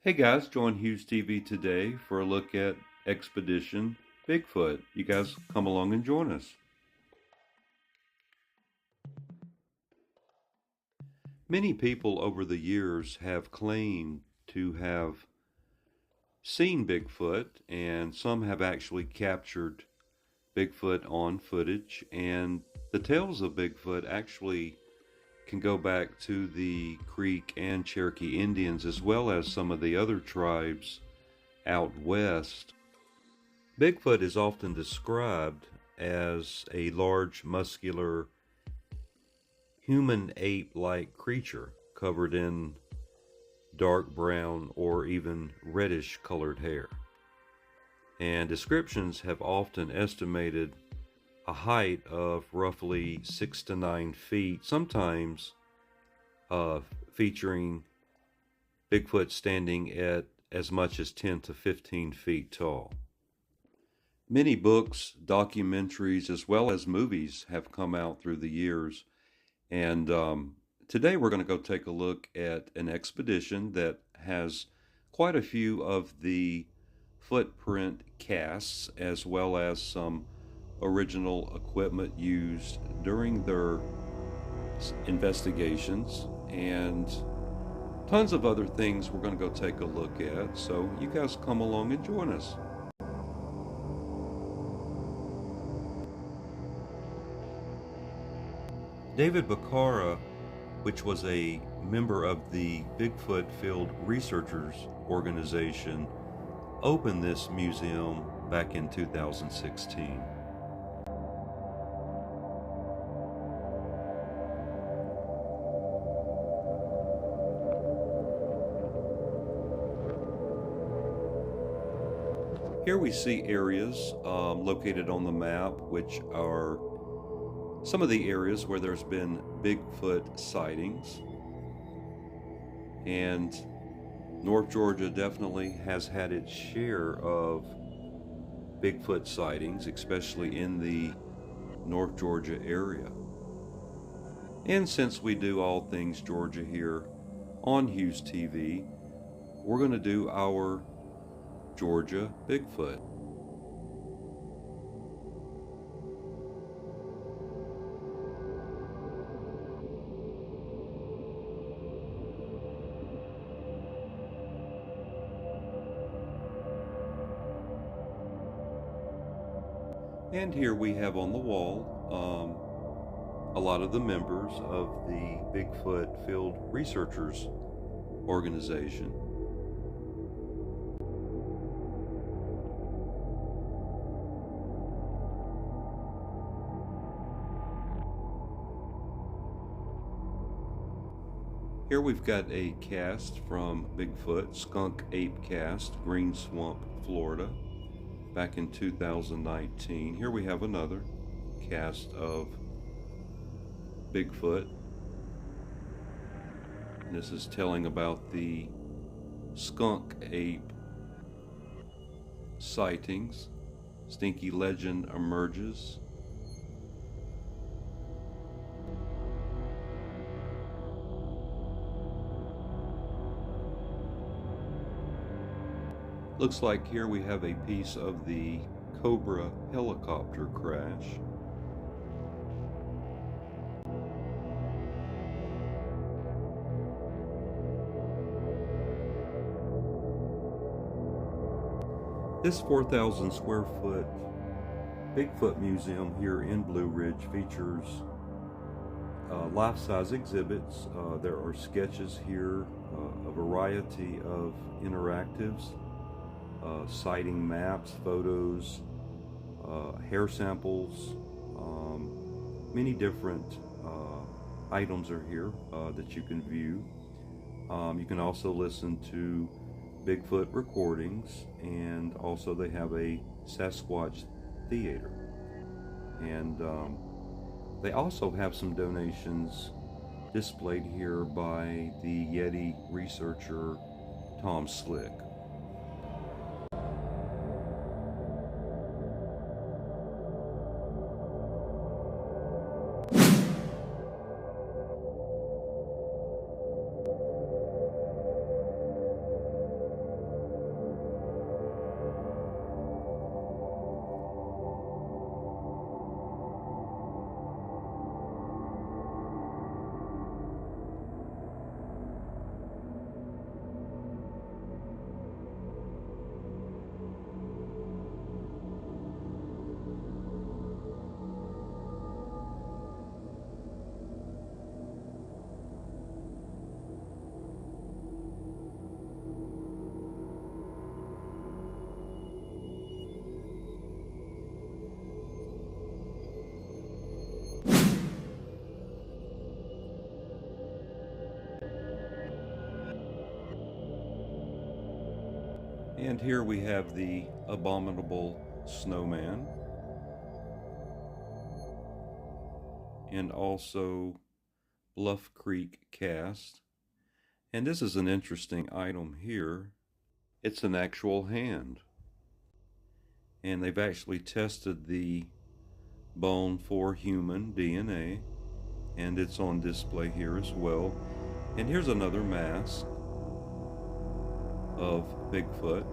Hey guys, join HUGHES TV today for a look at Expedition Bigfoot. You guys come along and join us. Many people over the years have claimed to have seen Bigfoot, and some have actually captured Bigfoot on footage. And the tales of Bigfoot actually can go back to the Creek and Cherokee Indians, as well as some of the other tribes out west. Bigfoot is often described as a large, muscular, human ape-like creature covered in dark brown or even reddish colored hair. And descriptions have often estimated a height of roughly 6 to 9 feet, sometimes featuring Bigfoot standing at as much as 10 to 15 feet tall. Many books, documentaries, as well as movies have come out through the years. And today we're going to go take a look at an expedition that has quite a few of the footprint casts, as well as some original equipment used during their investigations, and tons of other things we're going to go take a look at. So you guys come along and join us. David Bakara, which was a member of the Bigfoot Field Researchers Organization, opened this museum back in 2016. Here we see areas located on the map, which are some of the areas where there's been Bigfoot sightings. And North Georgia definitely has had its share of Bigfoot sightings, especially in the North Georgia area. And since we do all things Georgia here on HUGHES TV, we're going to do our Georgia Bigfoot. And here we have on the wall a lot of the members of the Bigfoot Field Researchers Organization. Here we've got a cast from Bigfoot, Skunk Ape Cast, Green Swamp, Florida, back in 2019. Here we have another cast of Bigfoot. And this is telling about the Skunk Ape sightings. Stinky legend emerges. Looks like here we have a piece of the Cobra helicopter crash. This 4,000 square foot Bigfoot museum here in Blue Ridge features life-size exhibits. There are sketches here, a variety of interactives, sighting maps, photos, hair samples, many different items are here that you can view. You can also listen to Bigfoot recordings, and also they have a Sasquatch theater. And they also have some donations displayed here by the Yeti researcher Tom Slick. And here we have the abominable snowman, and also Bluff Creek cast. And this is an interesting item here. It's an actual hand. And they've actually tested the bone for human DNA, and it's on display here as well. And here's another mask of Bigfoot.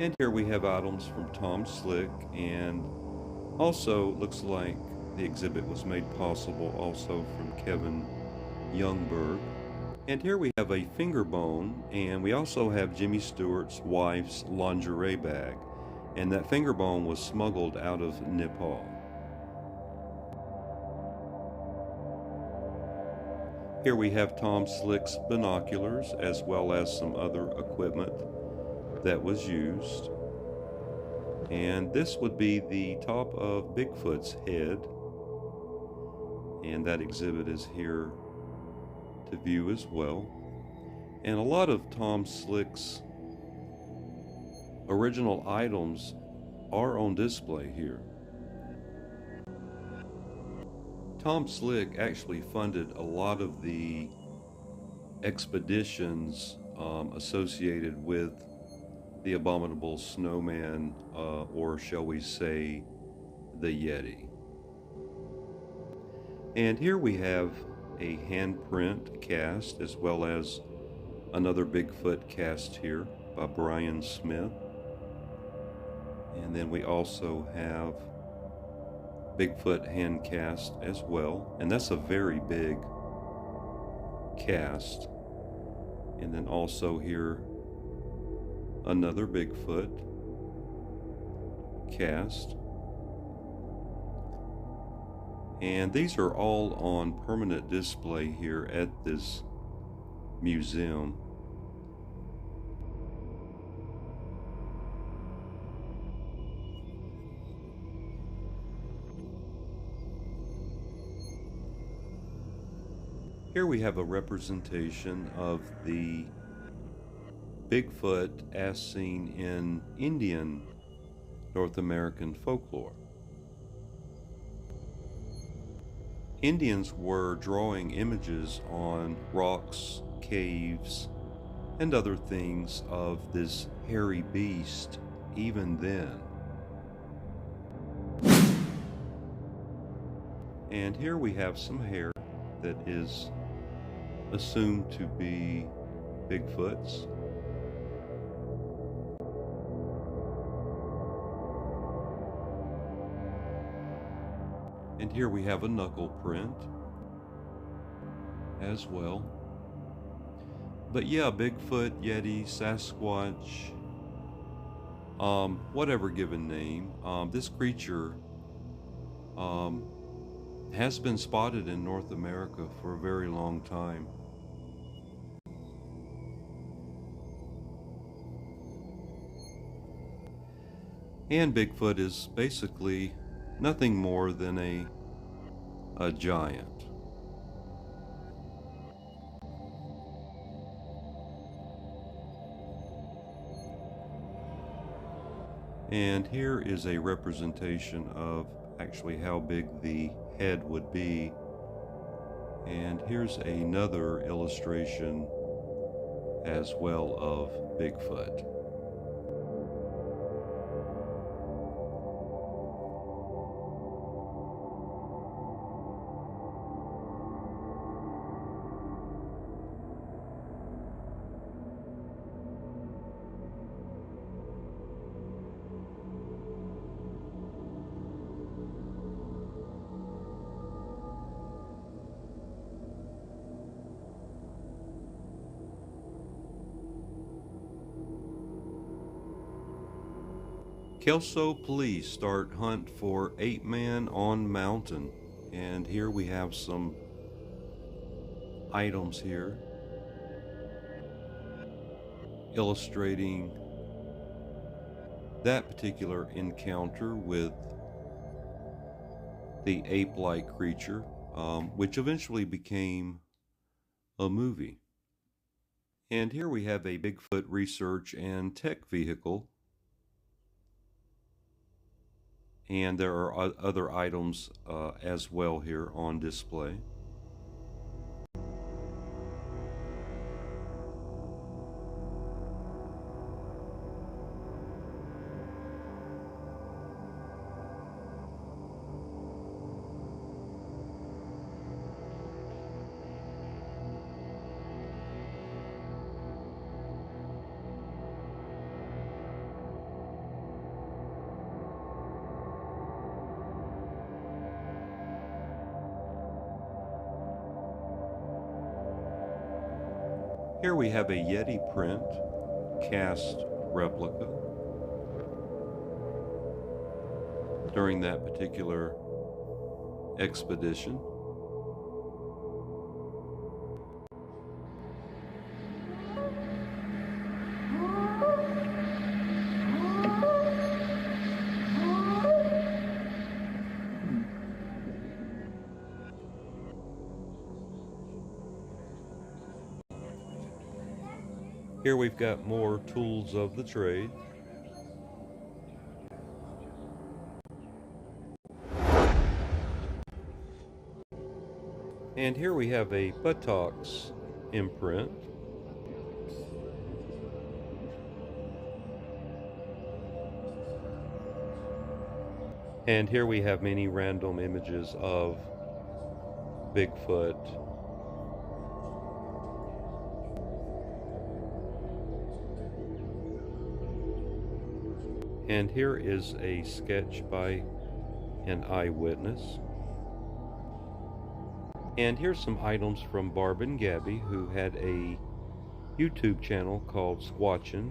And here we have items from Tom Slick, and also looks like the exhibit was made possible also from Kevin Youngberg. And here we have a finger bone, and we also have Jimmy Stewart's wife's lingerie bag, and that finger bone was smuggled out of Nepal. Here we have Tom Slick's binoculars, as well as some other equipment that was used. And this would be the top of Bigfoot's head, and that exhibit is here to view as well. And a lot of Tom Slick's original items are on display here. Tom Slick actually funded a lot of the expeditions associated with the abominable snowman, or shall we say the Yeti. And here we have a handprint cast, as well as another Bigfoot cast here by Brian Smith. And then we also have Bigfoot hand cast as well, and that's a very big cast. And then also here another Bigfoot cast. And these are all on permanent display here at this museum. Here we have a representation of the Bigfoot as seen in Indian North American folklore. Indians were drawing images on rocks, caves, and other things of this hairy beast even then. And here we have some hair that is assumed to be Bigfoot's. And here we have a knuckle print as well. But yeah, Bigfoot, Yeti, Sasquatch, whatever given name, this creature has been spotted in North America for a very long time. And Bigfoot is basically nothing more than a giant. And here is a representation of actually how big the head would be. And here's another illustration as well of Bigfoot. Kelso police start hunt for 8-man on mountain. And here we have some items here illustrating that particular encounter with the ape-like creature, which eventually became a movie. And here we have a Bigfoot research and tech vehicle. And there are other items as well here on display. Here we have a Yeti print cast replica during that particular expedition. Here we've got more tools of the trade. And here we have a buttocks imprint. And here we have many random images of Bigfoot. And here is a sketch by an eyewitness. And here's some items from Barb and Gabby, who had a YouTube channel called Squatchin'.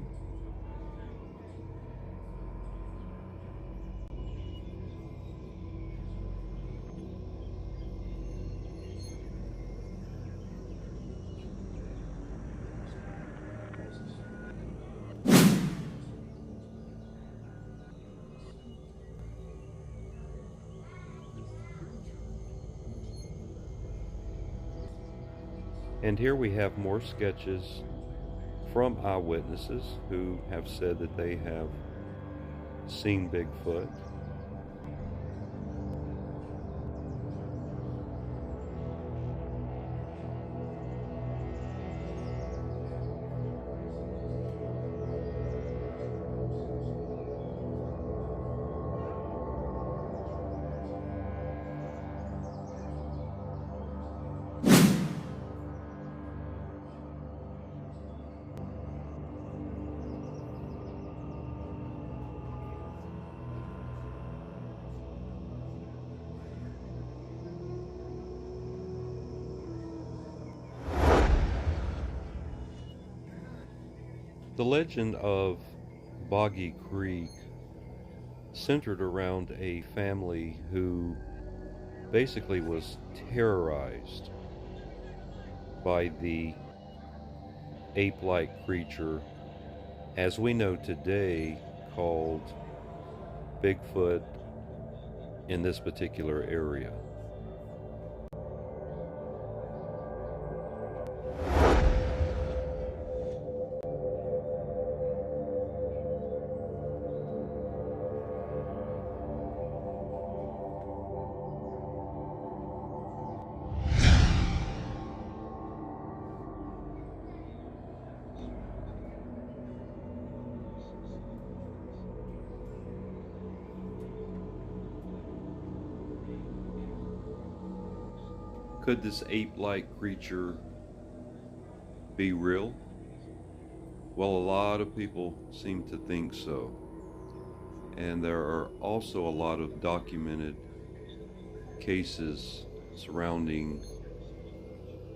And here we have more sketches from eyewitnesses who have said that they have seen Bigfoot. The legend of Boggy Creek centered around a family who basically was terrorized by the ape-like creature, as we know today, called Bigfoot in this particular area. Could this ape-like creature be real? Well, a lot of people seem to think so. And there are also a lot of documented cases surrounding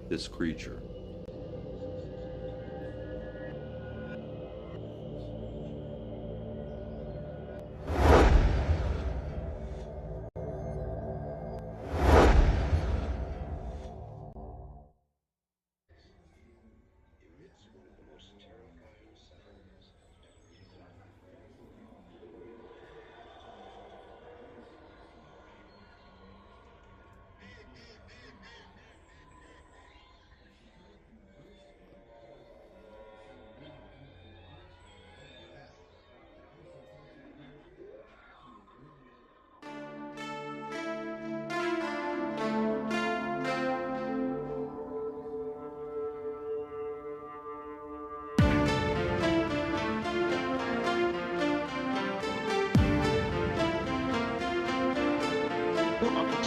this creature.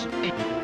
8.